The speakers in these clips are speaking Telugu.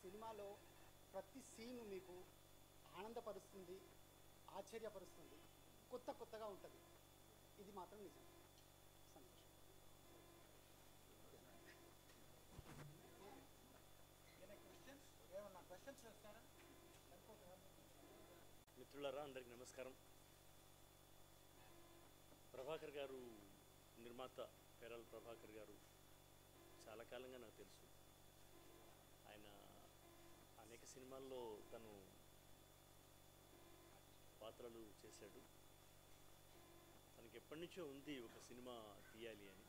సినిమాలో ప్రతి సీను మీకు ఆనందపరుస్తుంది, ఆశ్చర్యపరుస్తుంది, కొత్తగా ఉంటుంది. ఇది మాత్రం నిజం. సంతోషం. మిత్రులారా, అందరికీ నమస్కారం. ప్రభాకర్ గారు, నిర్మాత పేరాల ప్రభాకర్ గారు చాలా కాలంగా నాకు తెలుసు. ఆయన అనేక సినిమాల్లో తను పాత్రలు చేశాడు. తనకి ఎప్పటి నుంచో ఉంది ఒక సినిమా తీయాలి అని.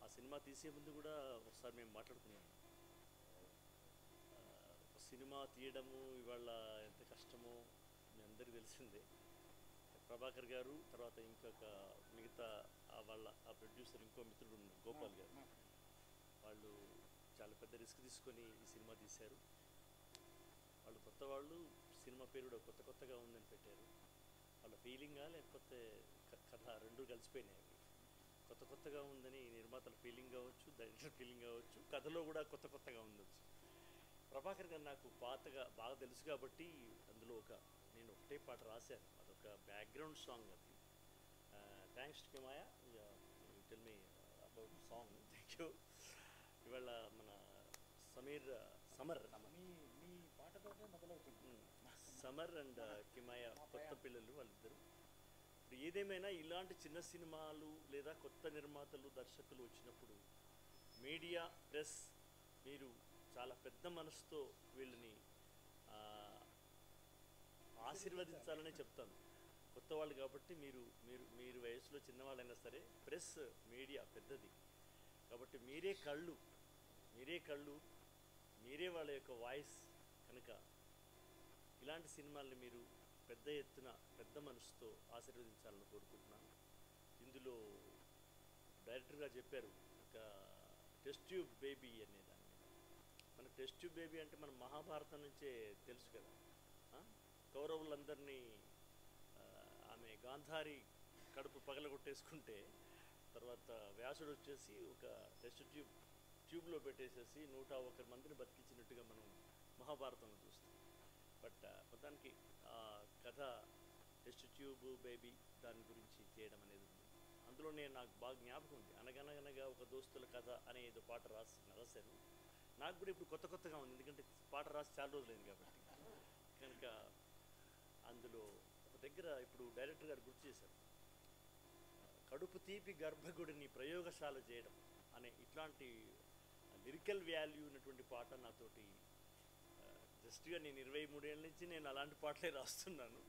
ఆ సినిమా తీసే ముందు కూడా ఒకసారి మేము మాట్లాడుకున్నాము. ఒక సినిమా తీయడము ఇవాళ ఎంత కష్టమో మీ అందరికీ తెలిసిందే. ప్రభాకర్ గారు తర్వాత ఇంకొక మిగతా వాళ్ళ ఆ ప్రొడ్యూసర్ ఇంకో మిత్రుడు గోపాల్ గారు, వాళ్ళు చాలా పెద్ద రిస్క్ తీసుకొని ఈ సినిమా తీశారు. వాళ్ళు కొత్త వాళ్ళు, సినిమా పేరు కూడా కొత్తగా ఉందని పెట్టారు. వాళ్ళ ఫీలింగా లేకపోతే కథ రెండు కలిసిపోయినాయి. కొత్తగా ఉందని నిర్మాతల ఫీలింగ్ కావచ్చు, డైరెక్టర్ ఫీలింగ్ కావచ్చు, కథలో కూడా కొత్తగా ఉండొచ్చు. ప్రభాకర్ గారు నాకు బాగా తెలుసు కాబట్టి అందులో నేను ఒకటే పాట రాశాను. అదొక బ్యాక్గ్రౌండ్ సాంగ్. అది thanks to Kimaya, tell me about song. Thank you. ఇవాళ మన సమర్ మీ పాటతోనే మొదలవుతుంది. సమర్ అండ్ కిమాయ కొత్త పిల్లలు వాళ్ళిద్దరు. ఇప్పుడు ఏదేమైనా ఇలాంటి చిన్న సినిమాలు లేదా కొత్త నిర్మాతలు, దర్శకులు వచ్చినప్పుడు మీడియా, ప్రెస్ మీరు చాలా పెద్ద మనసుతో వీళ్ళని ఆశీర్వదించాలనే చెప్తాను. కొత్త వాళ్ళు కాబట్టి మీరు వయసులో చిన్నవాళ్ళైనా సరే ప్రెస్, మీడియా పెద్దది కాబట్టి మీరే కళ్ళు, మీరే వాళ్ళ యొక్క వాయిస్ కనుక ఇలాంటి సినిమాల్ని మీరు పెద్ద ఎత్తున పెద్ద మనసుతో ఆశీర్వదించాలని కోరుకుంటున్నాను. ఇందులో డైరెక్టర్గా చెప్పారు ఒక టెస్ట్ ట్యూబ్ బేబీ అనేదాన్ని. మన టెస్ట్ ట్యూబ్ బేబీ అంటే మన మహాభారతం నుంచే తెలుసు కదా. కౌరవులందరినీ ఆమె గాంధారి కడుపు పగలగొట్టేసుకుంటే తర్వాత వ్యాసుడు వచ్చేసి ఒక టెస్ట్ ట్యూబ్లో పెట్టేసేసి 101 మందిని బతికించినట్టుగా మనం మహాభారతంలో చూస్తాం. బట్ మొత్తానికి ఆ కథ టెస్ట్ ట్యూబ్ బేబీ దాని గురించి చేయడం అనేది ఉంది. అందులోనే నాకు బాగా జ్ఞాపకం ఉంది. అనగనగనగా ఒక దోస్తుల కథ అనే ఏదో పాట రాశాను. నాకు కూడా ఇప్పుడు కొత్తగా ఉంది, ఎందుకంటే పాట రాసి చాలా రోజులైంది కాబట్టి. కనుక అందులో ఒక దగ్గర ఇప్పుడు డైరెక్టర్ గారు గుర్తు చేశారు, కడుపు తీపి గర్భగుడిని ప్రయోగశాల చేయడం అనే ఇట్లాంటి లిరికల్ వాల్యూ ఉన్నటువంటి పాట నాతోటి జస్ట్గా నేను 23 ఏళ్ళ నుంచి నేను అలాంటి పాటలే రాస్తున్నాను.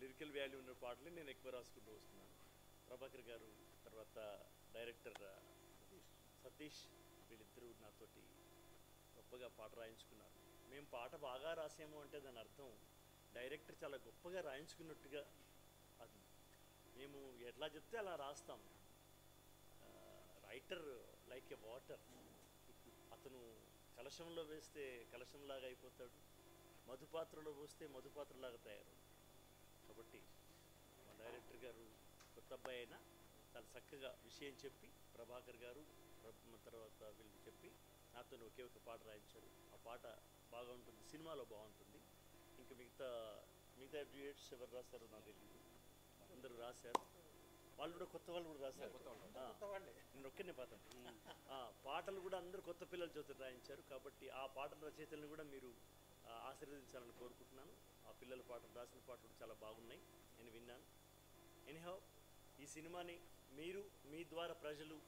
లిరికల్ వాల్యూ ఉన్న పాటలే నేను ఎక్కువ రాసుకుంటూ వస్తున్నాను. ప్రభాకర్ గారు తర్వాత డైరెక్టర్ సతీష్ వీళ్ళిద్దరూ నాతోటి గొప్పగా పాట రాయించుకున్నారు. మేము పాట బాగా రాసాము అంటే దాని అర్థం డైరెక్టర్ చాలా గొప్పగా రాయించుకున్నట్టుగా. అది మేము ఎట్లా చెప్తే అలా రాస్తాం. Writer like a water. అతను కలశంలో వేస్తే కలశంలాగా అయిపోతాడు, మధుపాత్రలో పోస్తే మధుపాత్రలాగా తయారవుతాడు. కాబట్టి మా డైరెక్టర్ గారు కొత్త అబ్బాయి అయినా చాలా చక్కగా విషయం చెప్పి ప్రభాకర్ గారు తర్వాత వీళ్ళు చెప్పి నాతో ఒకే ఒక పాట రాయించారు. ఆ పాట బాగా ఉంటుంది, సినిమాలో బాగుంటుంది. ఇంకా మిగతా డ్యూయట్స్ ఎవరు రాశారో నాకు తెలియదు, అందరూ రాశారు. వాళ్ళు కూడా కొత్త వాళ్ళు కూడా రాశారు. నేను ఒక్కనే పాటలు కూడా అందరూ కొత్త పిల్లల చేత రాయించారు. కాబట్టి ఆ పాటల రచయితలను కూడా మీరు ఆశీర్వదించాలని కోరుకుంటున్నాను. ఆ పిల్లల పాటలు రాసిన పాటలు చాలా బాగున్నాయి, నేను విన్నాను. ఎనీహౌ, ఈ సినిమాని మీరు మీ ద్వారా ప్రజలు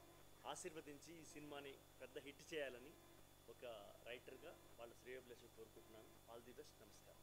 ఆశీర్వదించి ఈ సినిమాని పెద్ద హిట్ చేయాలని ఒక రైటర్గా వాళ్ళ శ్రేయోభిలాషం కోరుకుంటున్నాను. All the best. నమస్కారం.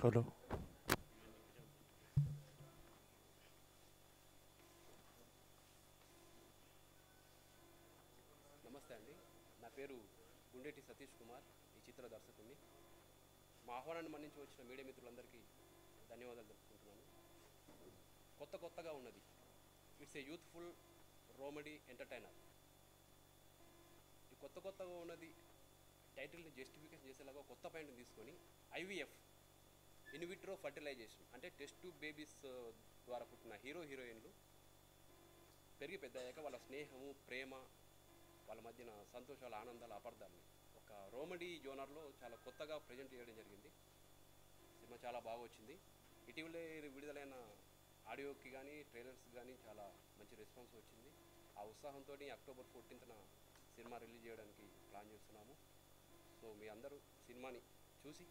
హలో. నమస్తే అండి, నా పేరు గుండేటి సతీష్ కుమార్, ఈ చిత్ర దర్శకుడిని. మా ఆహ్వానాన్ని మన్నించి వచ్చిన మీడియా మిత్రులందరికీ ధన్యవాదాలు తెలుపుకుంటున్నాను. కొత్తగా ఉన్నది. It's a youthful romedy entertainer. ఈ కొత్తగా ఉన్నది టైటిల్ని జస్టిఫికేషన్ చేసేలాగా కొత్త పాయింట్ని తీసుకొని ఐవీఎఫ్, ఇన్విట్రో ఫర్టిలైజేషన్, అంటే టెస్ట్ ట్యూబ్ బేబీస్ ద్వారా పుట్టిన హీరోయిన్లు పెరిగి పెద్ద అయ్యాక వాళ్ళ స్నేహము, ప్రేమ, వాళ్ళ మధ్యన సంతోషాలు, ఆనందాలు, అపార్థాలని ఒక రోమెడీ జోనర్లో చాలా కొత్తగా ప్రజెంట్ చేయడం జరిగింది. సినిమా చాలా బాగా వచ్చింది. ఇటీవలే విడుదలైన ఆడియోకి కానీ ట్రైలర్స్కి కానీ చాలా మంచి రెస్పాన్స్ వచ్చింది. ఆ ఉత్సాహంతో అక్టోబర్ 14న సినిమా రిలీజ్ చేయడానికి ప్లాన్ చేస్తున్నాము. సో మీ అందరూ సినిమాని చూసి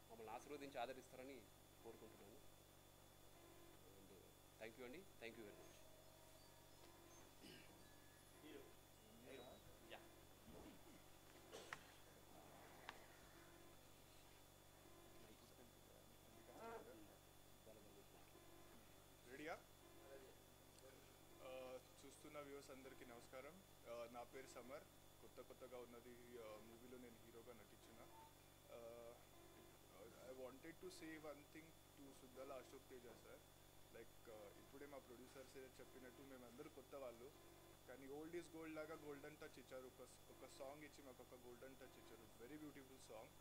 మమ్మల్ని ఆశీర్వదించి ఆదరిస్తారని కోరుకుంటున్నాను. అండ్ థ్యాంక్ యూ అండి, థ్యాంక్ యూ వెరీ మచ్. రెడీయా? చూస్తున్న వ్యూవర్స్ అందరికీ నమస్కారం. నా పేరు సమర్. కొత్తగా ఉన్నది మూవీలో నేను హీరోగా నటించిన. I wanted to say one thing to Suddala Ashok Teja sir. Like ఇప్పుడే మా ప్రొడ్యూసర్స్ చెప్పినట్టు మేమందరూ కొత్త వాళ్ళు, కానీ ఓల్డ్ ఈజ్ గోల్డ్ లాగా గోల్డెన్ టచ్ ఇచ్చారు. ఒక సాంగ్ ఇచ్చి మాకు ఒక గోల్డెన్ టచ్ ఇచ్చారు. Very beautiful song.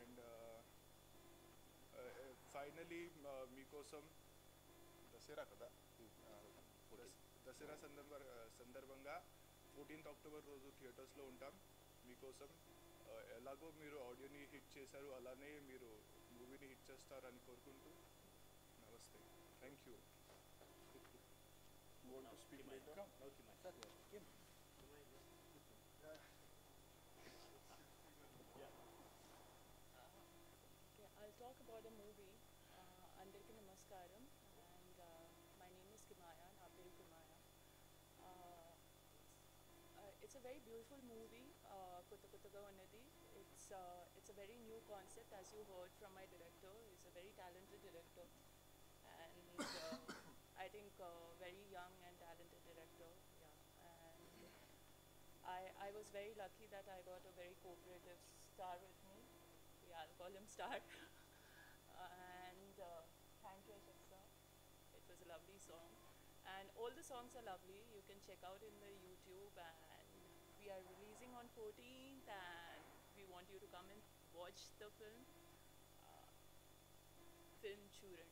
And finally మీకోసం దసరా కదా, దసరా సందర్భంగా 14th అక్టోబర్ రోజు థియేటర్స్లో ఉంటాం. మీకోసం ఎలాగో మీరు ఆడియోని హిట్ చేశారు, అలానే మీరు మూవీని హిట్ చేస్తారని కోరుకుంటూ నమస్తే. Thank you. I'll talk about a movie. Andariki Namaskaram, and my name is Kimaya, na peru Kimaya. It's a very beautiful movie, Kottaga Unnadi. It's a very new concept, as you heard from my director. He's a very talented director, and I think very young and talented director. Yeah, and I was very lucky that I got a very cooperative star with me. Yeah, I'll call him Star. And thank you, Ashok sir. It was a lovely song. And all the songs are lovely. You can check out in the YouTube. And we are releasing on 14th. And we want you to come and watch the film. Film Churan.